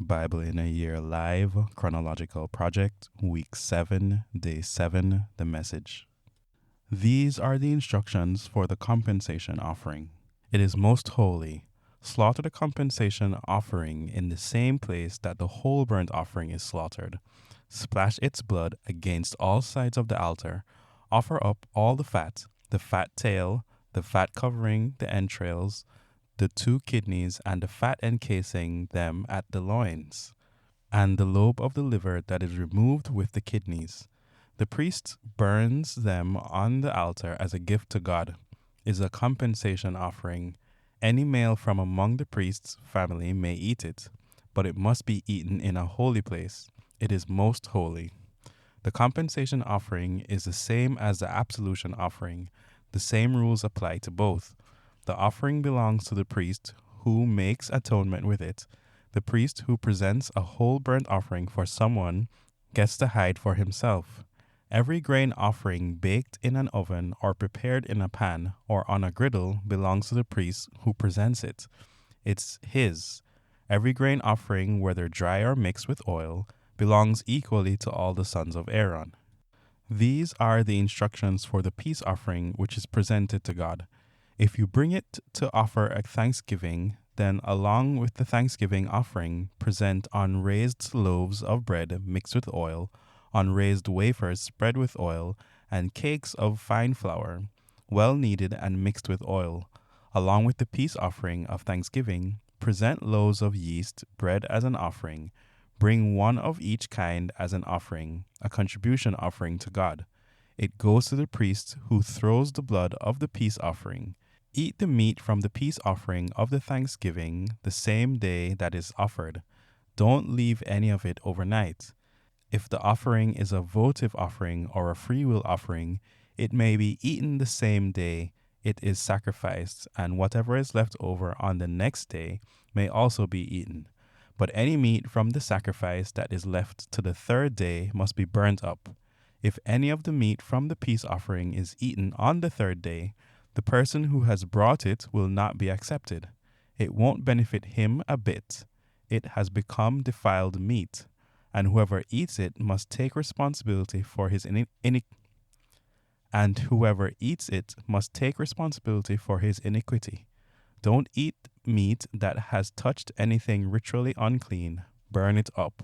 Bible in a Year Live Chronological Project, Week 7, Day 7, the message. These are the instructions for the compensation offering. It is most holy. Slaughter the compensation offering in the same place that the whole burnt offering is slaughtered. Splash its blood against all sides of the altar. Offer up all the fat tail, the fat covering the entrails, the 2 kidneys, and the fat encasing them at the loins, and the lobe of the liver that is removed with the kidneys. The priest burns them on the altar as a gift to God. Is a compensation offering. Any male from among the priest's family may eat it, but it must be eaten in a holy place. It is most holy. The compensation offering is the same as the absolution offering. The same rules apply to both. The offering belongs to the priest who makes atonement with it. The priest who presents a whole burnt offering for someone gets to hide for himself. Every grain offering baked in an oven or prepared in a pan or on a griddle belongs to the priest who presents it. It's his. Every grain offering, whether dry or mixed with oil, belongs equally to all the sons of Aaron. These are the instructions for the peace offering which is presented to God. If you bring it to offer a thanksgiving, then along with the thanksgiving offering, present unraised loaves of bread mixed with oil, unraised wafers spread with oil, and cakes of fine flour, well kneaded and mixed with oil. Along with the peace offering of thanksgiving, present loaves of yeast, bread as an offering. Bring 1 of each kind as an offering, a contribution offering to God. It goes to the priest who throws the blood of the peace offering. Eat the meat from the peace offering of the thanksgiving the same day that is offered. Don't leave any of it overnight. If the offering is a votive offering or a freewill offering, it may be eaten the same day it is sacrificed, and whatever is left over on the next day may also be eaten. But any meat from the sacrifice that is left to the 3rd day must be burnt up. If any of the meat from the peace offering is eaten on the 3rd day, the person who has brought it will not be accepted. It won't benefit him a bit. It has become defiled meat, and whoever eats it must take responsibility for his iniquity. Don't eat meat that has touched anything ritually unclean. Burn it up.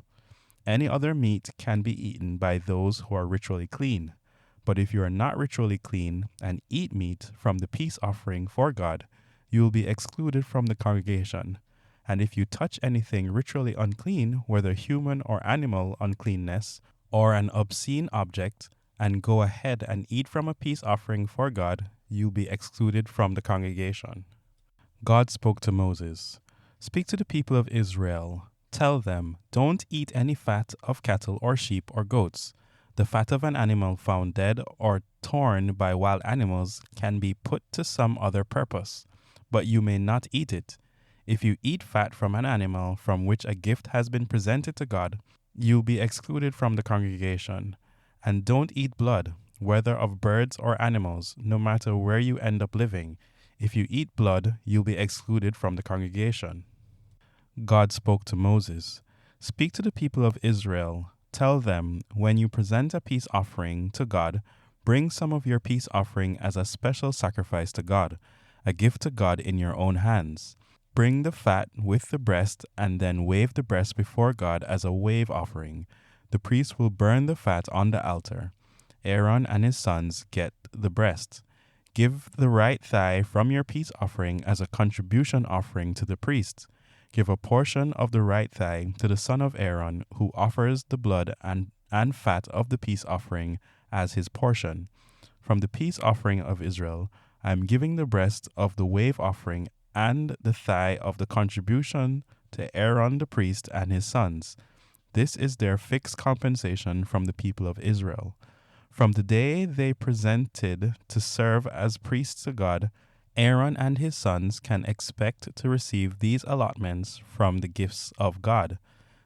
Any other meat can be eaten by those who are ritually clean. But if you are not ritually clean and eat meat from the peace offering for God, you will be excluded from the congregation. And if you touch anything ritually unclean, whether human or animal uncleanness, or an obscene object, and go ahead and eat from a peace offering for God, you'll be excluded from the congregation. God spoke to Moses. Speak to the people of Israel. Tell them, don't eat any fat of cattle or sheep or goats. The fat of an animal found dead or torn by wild animals can be put to some other purpose, but you may not eat it. If you eat fat from an animal from which a gift has been presented to God, you'll be excluded from the congregation. And don't eat blood, whether of birds or animals, no matter where you end up living. If you eat blood, you'll be excluded from the congregation. God spoke to Moses. Speak to the people of Israel. Tell them, when you present a peace offering to God, bring some of your peace offering as a special sacrifice to God, a gift to God in your own hands. Bring the fat with the breast and then wave the breast before God as a wave offering. The priest will burn the fat on the altar. Aaron and his sons get the breast. Give the right thigh from your peace offering as a contribution offering to the priest. Give a portion of the right thigh to the son of Aaron, who offers the blood and fat of the peace offering as his portion. From the peace offering of Israel, I am giving the breast of the wave offering and the thigh of the contribution to Aaron the priest and his sons. This is their fixed compensation from the people of Israel. From the day they presented to serve as priests to God, Aaron and his sons can expect to receive these allotments from the gifts of God.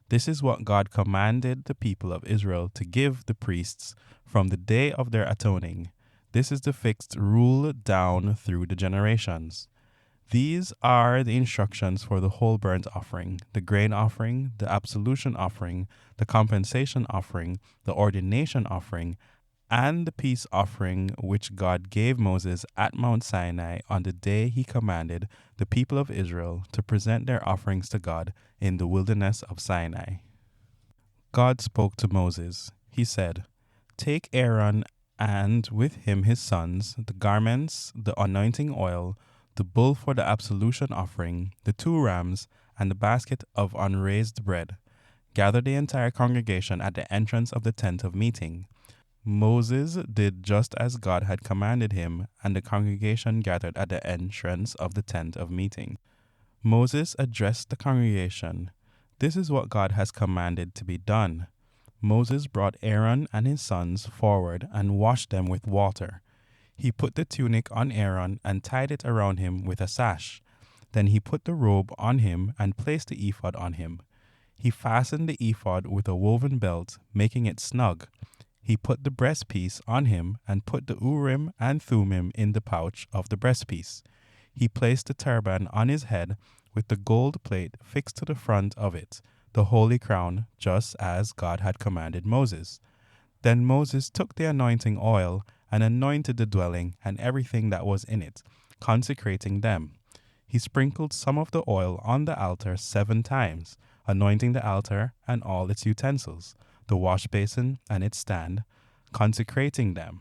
This is what God commanded the people of Israel to give the priests from the day of their atoning. This is the fixed rule down through the generations. These are the instructions for the whole burnt offering, the grain offering, the absolution offering, the compensation offering, the ordination offering, and the peace offering which God gave Moses at Mount Sinai on the day he commanded the people of Israel to present their offerings to God in the wilderness of Sinai. God spoke to Moses. He said, "Take Aaron and with him his sons, the garments, the anointing oil, the bull for the absolution offering, the 2 rams, and the basket of unraised bread. Gather the entire congregation at the entrance of the tent of meeting." Moses did just as God had commanded him, and the congregation gathered at the entrance of the tent of meeting. Moses addressed the congregation. "This is what God has commanded to be done." Moses brought Aaron and his sons forward and washed them with water. He put the tunic on Aaron and tied it around him with a sash. Then he put the robe on him and placed the ephod on him. He fastened the ephod with a woven belt, making it snug. He put the breastpiece on him and put the Urim and Thummim in the pouch of the breastpiece. He placed the turban on his head with the gold plate fixed to the front of it, the holy crown, just as God had commanded Moses. Then Moses took the anointing oil and anointed the dwelling and everything that was in it, consecrating them. He sprinkled some of the oil on the altar 7 times, anointing the altar and all its utensils, the wash basin and its stand, consecrating them.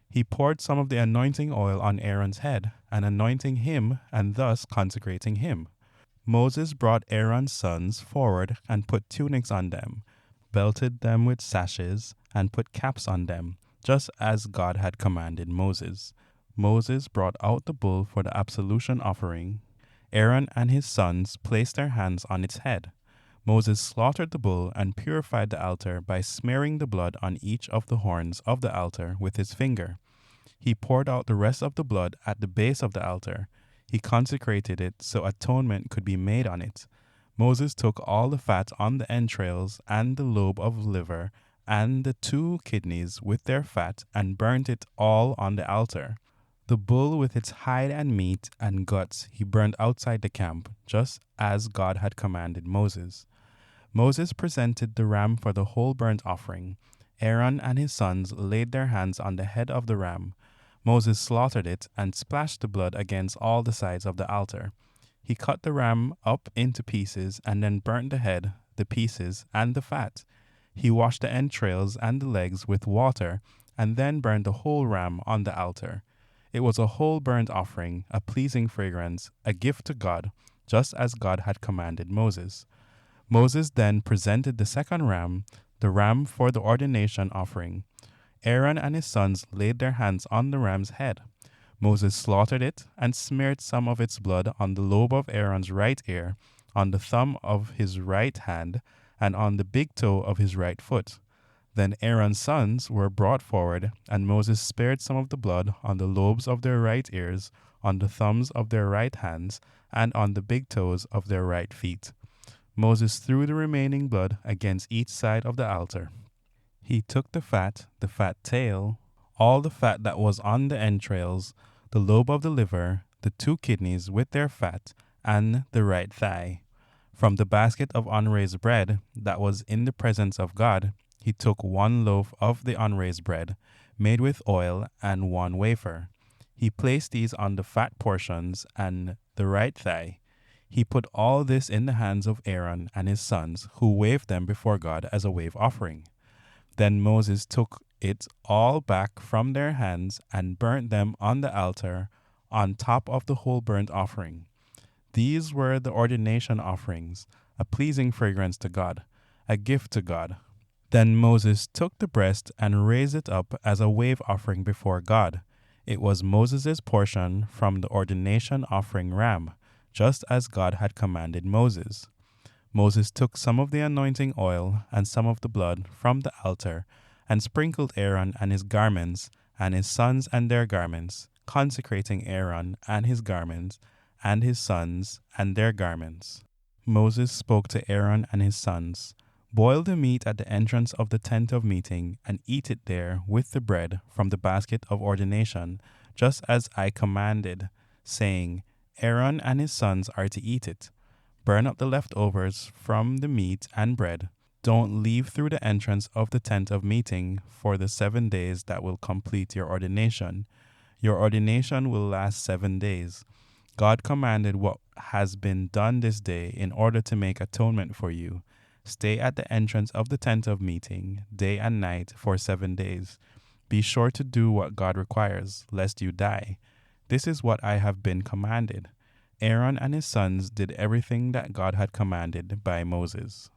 He poured some of the anointing oil on Aaron's head, and anointing him, and thus consecrating him. Moses brought Aaron's sons forward and put tunics on them, belted them with sashes, and put caps on them, just as God had commanded Moses. Moses brought out the bull for the absolution offering. Aaron and his sons placed their hands on its head. Moses slaughtered the bull and purified the altar by smearing the blood on each of the horns of the altar with his finger. He poured out the rest of the blood at the base of the altar. He consecrated it so atonement could be made on it. Moses took all the fat on the entrails and the lobe of liver and the 2 kidneys with their fat and burnt it all on the altar. The bull with its hide and meat and guts he burned outside the camp, just as God had commanded Moses. Moses presented the ram for the whole burnt offering. Aaron and his sons laid their hands on the head of the ram. Moses slaughtered it and splashed the blood against all the sides of the altar. He cut the ram up into pieces and then burnt the head, the pieces, and the fat. He washed the entrails and the legs with water and then burned the whole ram on the altar. It was a whole burnt offering, a pleasing fragrance, a gift to God, just as God had commanded Moses. Moses then presented the second ram, the ram for the ordination offering. Aaron and his sons laid their hands on the ram's head. Moses slaughtered it and smeared some of its blood on the lobe of Aaron's right ear, on the thumb of his right hand, and on the big toe of his right foot. Then Aaron's sons were brought forward, and Moses spared some of the blood on the lobes of their right ears, on the thumbs of their right hands, and on the big toes of their right feet. Moses threw the remaining blood against each side of the altar. He took the fat tail, all the fat that was on the entrails, the lobe of the liver, the 2 kidneys with their fat, and the right thigh. From the basket of unraised bread that was in the presence of God, he took 1 loaf of the unraised bread, made with oil, and 1 wafer. He placed these on the fat portions and the right thigh. He put all this in the hands of Aaron and his sons, who waved them before God as a wave offering. Then Moses took it all back from their hands and burnt them on the altar on top of the whole burnt offering. These were the ordination offerings, a pleasing fragrance to God, a gift to God. Then Moses took the breast and raised it up as a wave offering before God. It was Moses' portion from the ordination offering ram, just as God had commanded Moses. Moses took some of the anointing oil and some of the blood from the altar and sprinkled Aaron and his garments and his sons and their garments, consecrating Aaron and his garments and his sons and their garments. Moses spoke to Aaron and his sons, "Boil the meat at the entrance of the tent of meeting and eat it there with the bread from the basket of ordination, just as I commanded, saying, Aaron and his sons are to eat it. Burn up the leftovers from the meat and bread. Don't leave through the entrance of the tent of meeting for the 7 days that will complete your ordination. Your ordination will last 7 days. God commanded what has been done this day in order to make atonement for you. Stay at the entrance of the tent of meeting, day and night, for 7 days. Be sure to do what God requires, lest you die. This is what I have been commanded. Aaron and his sons did everything that God had commanded by Moses.